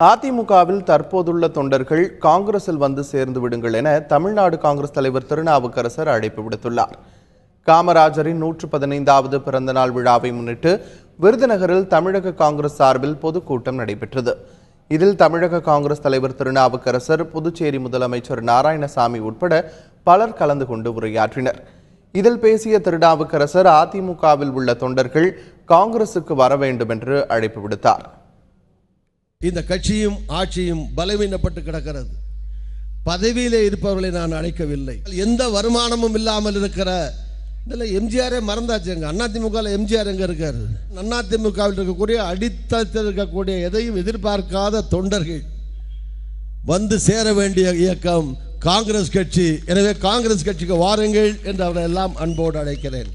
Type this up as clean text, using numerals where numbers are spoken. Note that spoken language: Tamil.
அதிமுகவில் தற்போதுள்ள தொண்டர்கள் காங்கிரஸில் வந்து சேர்ந்து விடுங்கள் என தமிழ்நாடு காங்கிரஸ் தலைவர் திருநாவுக்கரசர் அழைப்பு விடுத்துள்ளார். காமராஜரின் 115வது பிறந்த நாள் விழாவை முன்னிட்டு விருதுநகரில் தமிழக காங்கிரஸ் சார்பில் பொதுக்கூட்டம் நடைபெற்றது. இதில் தமிழக காங்கிரஸ் தலைவர் திருநாவுக்கரசர், புதுச்சேரி முதலமைச்சர் நாராயணசாமி உட்பட பலர் கலந்து கொண்டு உரையாற்றினர். இதில் பேசிய திருநாவுக்கரசர், அதிமுகவில் உள்ள தொண்டர்கள் காங்கிரசுக்கு வர வேண்டும் என்று அழைப்பு விடுத்தார். இந்த கட்சியும் ஆட்சியும் பலவீனப்பட்டு கிடக்கிறது. பதவியிலே இருப்பவர்களை நான் அழைக்கவில்லை. எந்த வருமானமும் இல்லாமல் இருக்கிற எம்ஜிஆரே மறந்தாச்சுங்க. அதிமுக எம்ஜிஆர் எங்க இருக்காரு? அதிமுகவில் இருக்கக்கூடிய அடித்தளத்தில் இருக்கக்கூடிய எதையும் எதிர்பார்க்காத தொண்டர்கள் வந்து சேர வேண்டிய இயக்கம் காங்கிரஸ் கட்சி. எனவே காங்கிரஸ் கட்சிக்கு வாருங்கள் என்று அவரை எல்லாம் அன்போடு அழைக்கிறேன்.